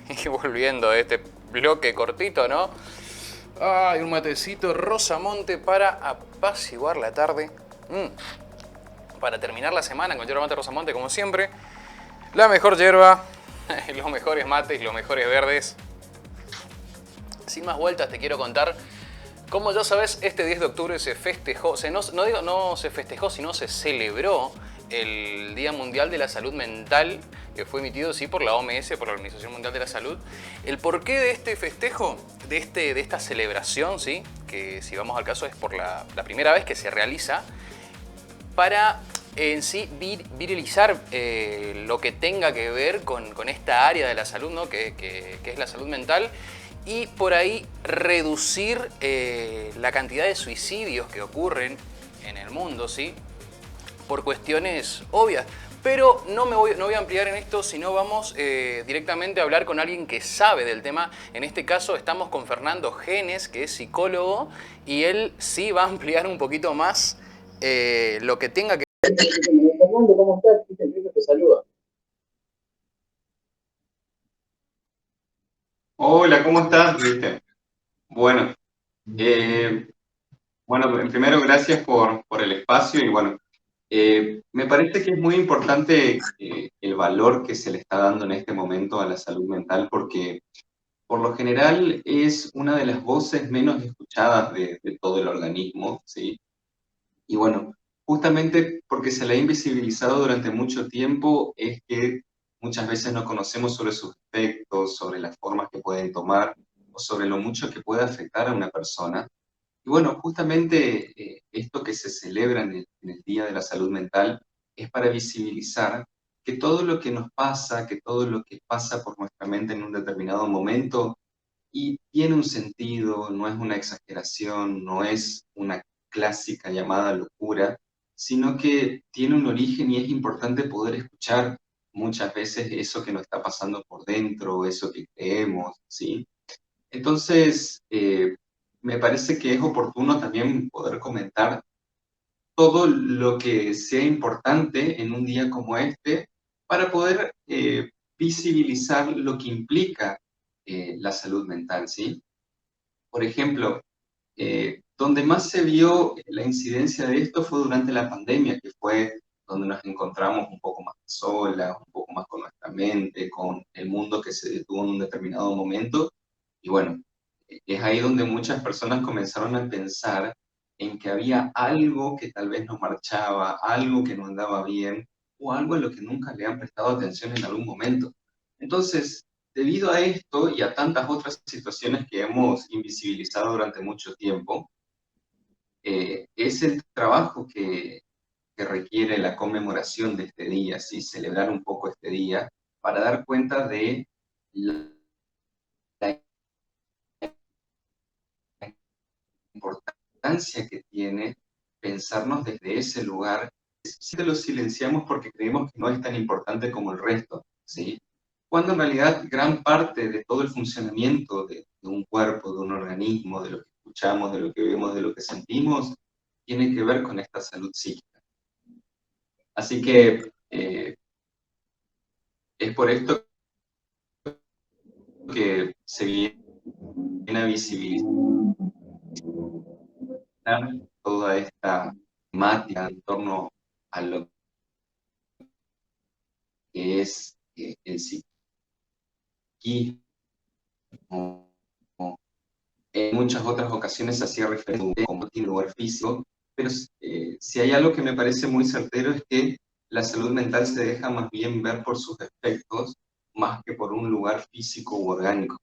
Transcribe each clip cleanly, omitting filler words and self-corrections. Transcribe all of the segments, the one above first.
Y volviendo a este bloque cortito, ¿no? Ay, un matecito Rosamonte para apaciguar la tarde. Para terminar la semana con yerba mate Rosamonte, como siempre. La mejor yerba, los mejores mates, los mejores verdes. Sin más vueltas, te quiero contar. Como ya sabes, este 10 de octubre se festejó, no se festejó, sino se celebró el Día Mundial de la Salud Mental, que fue emitido, sí, por la OMS, por la Organización Mundial de la Salud. El porqué de este festejo, de esta celebración, sí, que si vamos al caso es por la primera vez que se realiza, para en sí viralizar lo que tenga que ver con esta área de la salud, ¿no? que es la salud mental, y por ahí reducir la cantidad de suicidios que ocurren en el mundo, ¿sí? Por cuestiones obvias. Pero no voy a ampliar en esto, sino vamos directamente a hablar con alguien que sabe del tema. En este caso estamos con Fernando Genes, que es psicólogo, y él sí va a ampliar un poquito más lo que tenga que... Fernando, ¿cómo estás? Te saluda. Hola, ¿cómo estás? ¿Viste? Bueno, eh, bueno, primero gracias por el espacio y bueno, me parece que es muy importante el valor que se le está dando en este momento a la salud mental porque por lo general es una de las voces menos escuchadas de todo el organismo, ¿sí? Y bueno, justamente porque se le ha invisibilizado durante mucho tiempo es que muchas veces no conocemos sobre sus efectos, sobre las formas que pueden tomar o sobre lo mucho que puede afectar a una persona. Y bueno, justamente esto que se celebra en el Día de la Salud Mental es para visibilizar que todo lo que nos pasa, que todo lo que pasa por nuestra mente en un determinado momento, y tiene un sentido, no es una exageración, no es una clásica llamada locura, sino que tiene un origen y es importante poder escuchar muchas veces eso que nos está pasando por dentro, eso que creemos, ¿sí? Entonces, me parece que es oportuno también poder comentar todo lo que sea importante en un día como este para poder visibilizar lo que implica la salud mental, ¿sí? Por ejemplo, donde más se vio la incidencia de esto fue durante la pandemia, que fue donde nos encontramos un poco más solas, un poco más con nuestra mente, con el mundo que se detuvo en un determinado momento. Y bueno, es ahí donde muchas personas comenzaron a pensar en que había algo que tal vez nos marchaba, algo que no andaba bien, o algo en lo que nunca le han prestado atención en algún momento. Entonces, debido a esto y a tantas otras situaciones que hemos invisibilizado durante mucho tiempo, es el trabajo que requiere la conmemoración de este día, ¿sí? Celebrar un poco este día para dar cuenta de la importancia que tiene pensarnos desde ese lugar. Si lo silenciamos porque creemos que no es tan importante como el resto, ¿sí? Cuando en realidad gran parte de todo el funcionamiento de un cuerpo, de un organismo, de lo que escuchamos, de lo que vemos, de lo que sentimos, tiene que ver con esta salud psíquica. Así que es por esto que se viene a visibilizar toda esta temática en torno a lo que es el psiquismo. En muchas otras ocasiones hacía referencia como tiene lugar físico, pero si hay algo que me parece muy certero es que la salud mental se deja más bien ver por sus efectos más que por un lugar físico u orgánico.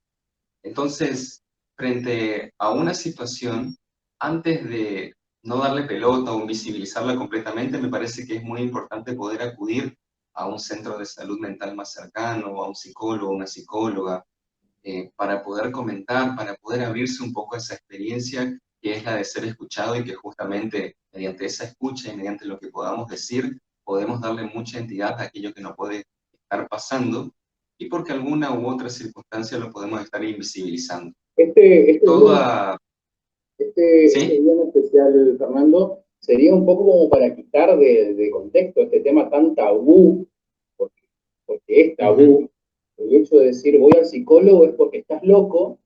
Entonces, frente a una situación, antes de no darle pelota o invisibilizarla completamente, me parece que es muy importante poder acudir a un centro de salud mental más cercano, a un psicólogo, una psicóloga, para poder comentar, para poder abrirse un poco a esa experiencia que es la de ser escuchado y que justamente mediante esa escucha y mediante lo que podamos decir, podemos darle mucha entidad a aquello que no puede estar pasando y porque alguna u otra circunstancia lo podemos estar invisibilizando. Este día, Toda, este ¿sí? día en especial, Fernando, sería un poco como para quitar de contexto este tema tan tabú, porque, porque es Uh -huh. tabú, el hecho de decir voy al psicólogo es porque estás loco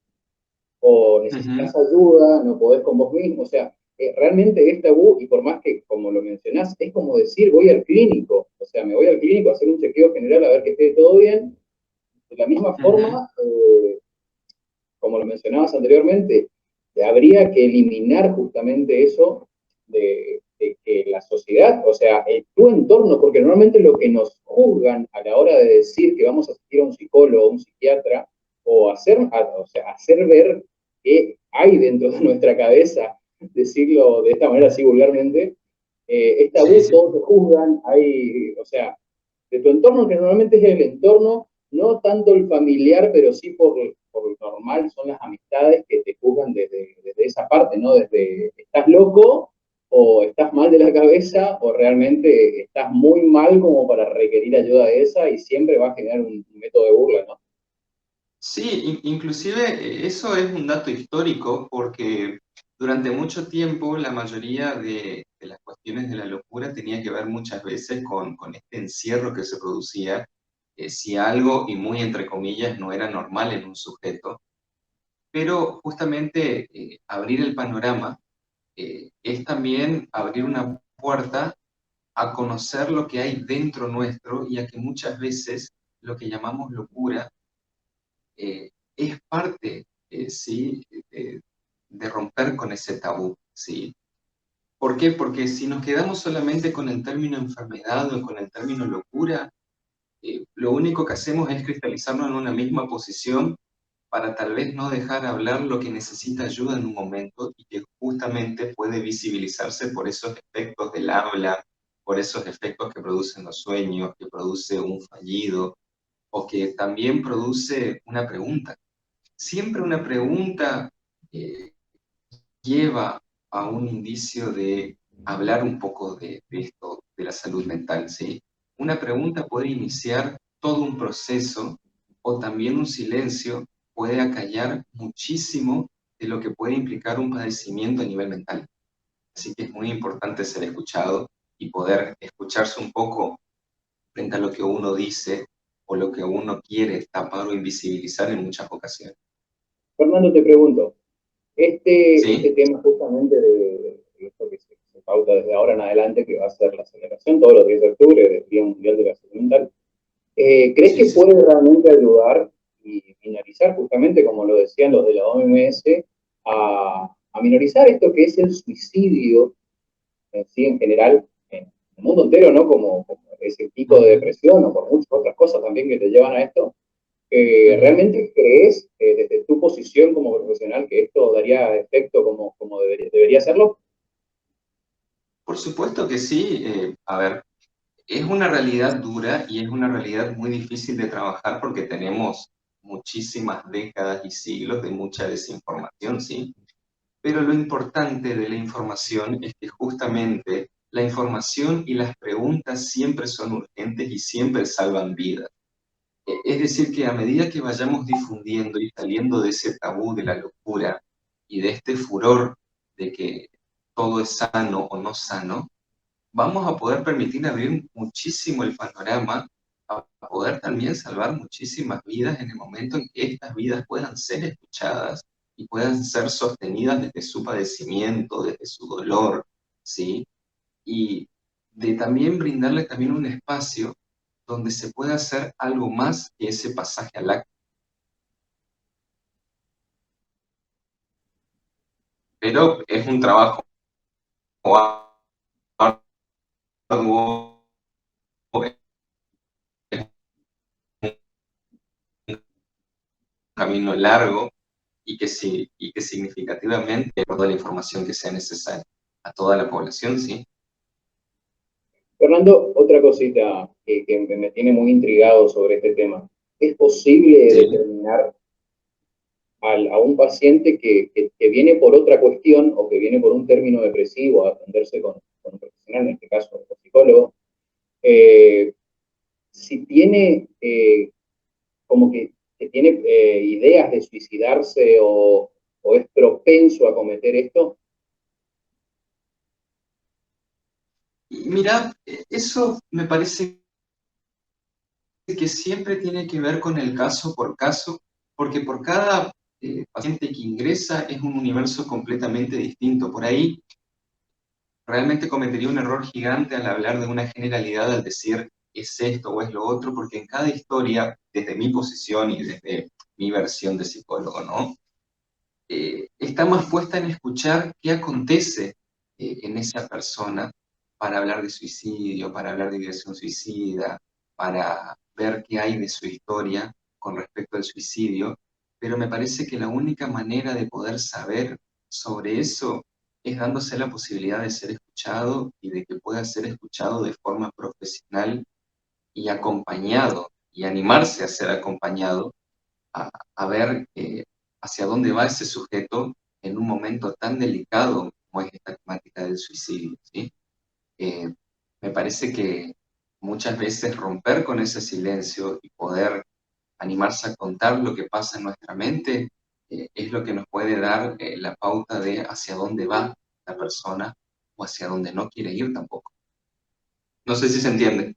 o necesitas Ujú, ayuda, no podés con vos mismo, o sea, realmente es tabú y por más que, como lo mencionás, es como decir voy al clínico, o sea, me voy al clínico a hacer un chequeo general a ver que esté todo bien. De la misma ujú. forma, como lo mencionabas anteriormente, habría que eliminar justamente eso de que la sociedad, o sea, tu entorno, porque normalmente lo que nos juzgan a la hora de decir que vamos a asistir a un psicólogo o un psiquiatra, o o sea, hacer ver qué hay dentro de nuestra cabeza, decirlo de esta manera así vulgarmente, es Sí, tabú, sí. todos te juzgan, hay, o sea, de tu entorno, que normalmente es el entorno, no tanto el familiar, pero sí por lo normal son las amistades que te juzgan desde esa parte, ¿no? Desde estás loco o estás mal de la cabeza o realmente estás muy mal como para requerir ayuda de esa y siempre va a generar un método de burla, ¿no? Sí, inclusive eso es un dato histórico porque durante mucho tiempo la mayoría de las cuestiones de la locura tenía que ver muchas veces con este encierro que se producía si algo, y muy entre comillas, no era normal en un sujeto. Pero justamente abrir el panorama es también abrir una puerta a conocer lo que hay dentro nuestro y a que muchas veces lo que llamamos locura es parte, ¿sí? De romper con ese tabú, ¿sí? ¿Por qué? Porque si nos quedamos solamente con el término enfermedad o con el término locura, lo único que hacemos es cristalizarnos en una misma posición para tal vez no dejar hablar lo que necesita ayuda en un momento y que justamente puede visibilizarse por esos efectos del habla, por esos efectos que producen los sueños, que produce un fallido o que también produce una pregunta. Siempre una pregunta eh, lleva a un indicio de hablar un poco de esto, de la salud mental, ¿sí? Una pregunta puede iniciar todo un proceso o también un silencio puede acallar muchísimo de lo que puede implicar un padecimiento a nivel mental. Así que es muy importante ser escuchado y poder escucharse un poco frente a lo que uno dice o lo que uno quiere tapar o invisibilizar en muchas ocasiones. Fernando, te pregunto, este ¿Sí? tema justamente de esto que se pauta desde ahora en adelante, que va a ser la celebración todos los 10 de octubre del Día Mundial de la Salud Mental, ¿crees Sí, que sí, sí. puede realmente ayudar y minorizar, justamente como lo decían los de la OMS, a minorizar esto que es el suicidio en sí en general, en el mundo entero, ¿no? Como ese tipo de Ujú, depresión o por muchas otras cosas también que te llevan a esto. ujú. ¿Realmente crees, desde tu posición como profesional, que esto daría efecto como debería hacerlo? Por supuesto que sí. A ver, es una realidad dura y es una realidad muy difícil de trabajar porque tenemos muchísimas décadas y siglos de mucha desinformación, ¿sí? Pero lo importante de la información es que justamente la información y las preguntas siempre son urgentes y siempre salvan vidas. Es decir, que a medida que vayamos difundiendo y saliendo de ese tabú de la locura y de este furor de que todo es sano o no sano, vamos a poder permitir abrir muchísimo el panorama, a poder también salvar muchísimas vidas en el momento en que estas vidas puedan ser escuchadas y puedan ser sostenidas desde su padecimiento, desde su dolor, ¿sí? Y de también brindarle también un espacio donde se pueda hacer algo más que ese pasaje al acto. Pero es un trabajo arduo, es un camino largo y que significativamente toda la información que sea necesaria a toda la población, ¿sí? Fernando, otra cosita que me tiene muy intrigado sobre este tema. ¿Es posible Sí. determinar a un paciente que viene por otra cuestión o que viene por un término depresivo a atenderse con un profesional, en este caso un psicólogo, eh, si tiene como que tiene ideas de suicidarse o es propenso a cometer esto? Y mira, eso me parece que siempre tiene que ver con el caso por caso, porque por cada paciente que ingresa es un universo completamente distinto. Por ahí realmente cometería un error gigante al hablar de una generalidad, al decir es esto o es lo otro, porque en cada historia, desde mi posición y desde mi versión de psicólogo, ¿no? Está más puesta en escuchar qué acontece en esa persona para hablar de suicidio, para hablar de ideación suicida, para ver qué hay de su historia con respecto al suicidio, pero me parece que la única manera de poder saber sobre eso es dándose la posibilidad de ser escuchado y de que pueda ser escuchado de forma profesional y acompañado, y animarse a ser acompañado a ver hacia dónde va ese sujeto en un momento tan delicado como es esta temática del suicidio, ¿sí? Eh, Me parece que muchas veces romper con ese silencio y poder animarse a contar lo que pasa en nuestra mente es lo que nos puede dar la pauta de hacia dónde va la persona o hacia dónde no quiere ir tampoco. No sé si se entiende.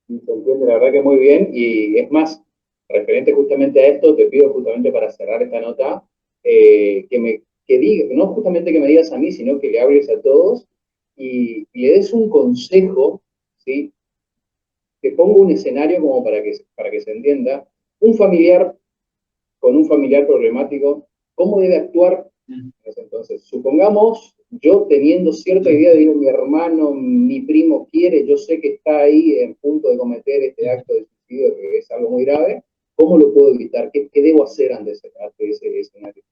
Se entiende la verdad que muy bien, y es más, referente justamente a esto, te pido justamente para cerrar esta nota, que digas, no justamente que me digas a mí, sino que le hables a todos y le des un consejo, ¿sí? Que ponga un escenario como para que se entienda, un familiar con un familiar problemático, ¿cómo debe actuar en ese entonces? Supongamos, yo teniendo cierta idea, digo, mi hermano, mi primo quiere, yo sé que está ahí en punto de cometer este acto de suicidio, que es algo muy grave, ¿cómo lo puedo evitar? ¿Qué debo hacer ante ese escenario?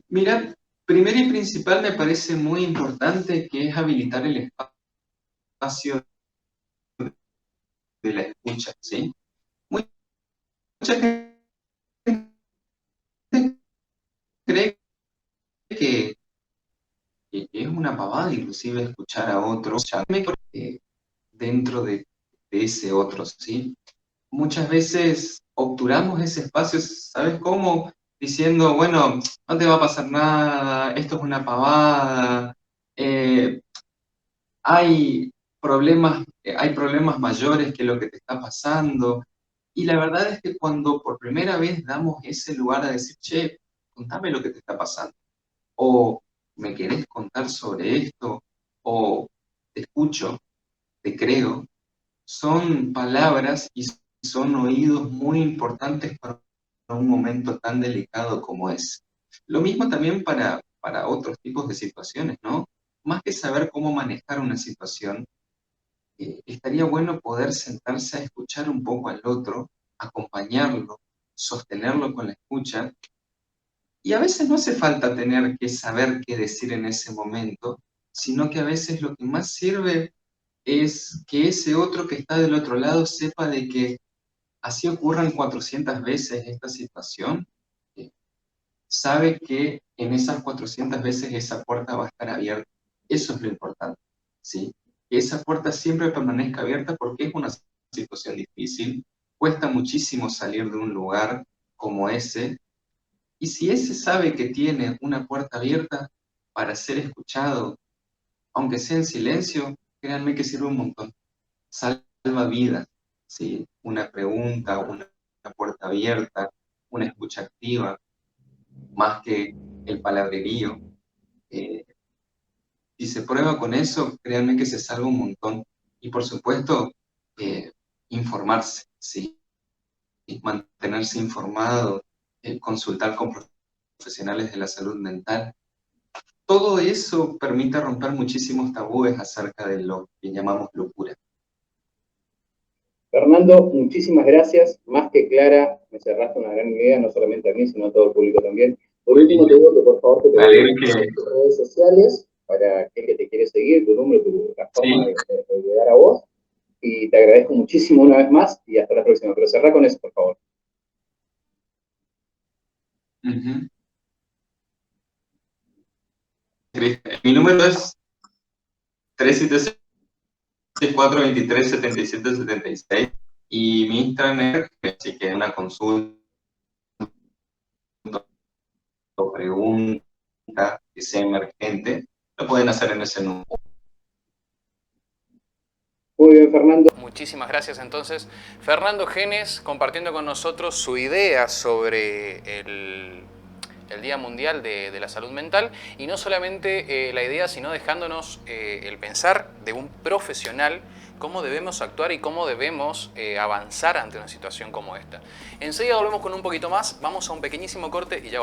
Mira, primero y principal me parece muy importante que es habilitar el espacio de la escucha, ¿sí? Mucha gente cree que, que es una pavada inclusive escuchar a otros dentro de ese otro, ¿sí? Muchas veces obturamos ese espacio, ¿sabes cómo? Diciendo, bueno, no te va a pasar nada, esto es una pavada, eh, hay problemas mayores que lo que te está pasando. Y la verdad es que cuando por primera vez damos ese lugar a decir, che, contame lo que te está pasando, o me querés contar sobre esto, o te escucho, te creo, son palabras y son oídos muy importantes para un momento tan delicado como es. Lo mismo también para otros tipos de situaciones, ¿no? Más que saber cómo manejar una situación, estaría bueno poder sentarse a escuchar un poco al otro, acompañarlo, sostenerlo con la escucha. Y a veces no hace falta tener que saber qué decir en ese momento, sino que a veces lo que más sirve es que ese otro que está del otro lado sepa de que así ocurran 400 veces esta situación, eh, sabe que en esas 400 veces esa puerta va a estar abierta. Eso es lo importante, ¿sí? Que esa puerta siempre permanezca abierta porque es una situación difícil, cuesta muchísimo salir de un lugar como ese, y si ese sabe que tiene una puerta abierta para ser escuchado, aunque sea en silencio, créanme que sirve un montón. Salva vidas, ¿sí? Una pregunta, una puerta abierta, una escucha activa, más que el palabrerío. Eh, si se prueba con eso, créanme que se salva un montón. Y por supuesto, eh, informarse, ¿sí? Y mantenerse informado, consultar con profesionales de la salud mental. Todo eso permite romper muchísimos tabúes acerca de lo que llamamos locura. Fernando, muchísimas gracias, más que clara, me cerraste una gran idea, no solamente a mí, sino a todo el público también. Por último, te digo que por favor que te Me alegro den que tus redes sociales para aquel que te quiere seguir, tu número, la forma sí. de llegar a vos, y te agradezco muchísimo una vez más y hasta la próxima. Pero cerrá con eso, por favor. Uh-huh. Mi número es 376-423-7776 y mi Instagram es, si quieren una consulta o pregunta que sea emergente, lo pueden hacer en ese número. Muy bien, Fernando. Muchísimas gracias entonces. Fernando Genes compartiendo con nosotros su idea sobre el Día Mundial de la Salud Mental, y no solamente la idea, sino dejándonos el pensar de un profesional cómo debemos actuar y cómo debemos avanzar ante una situación como esta. Enseguida volvemos con un poquito más, vamos a un pequeñísimo corte y ya volvemos.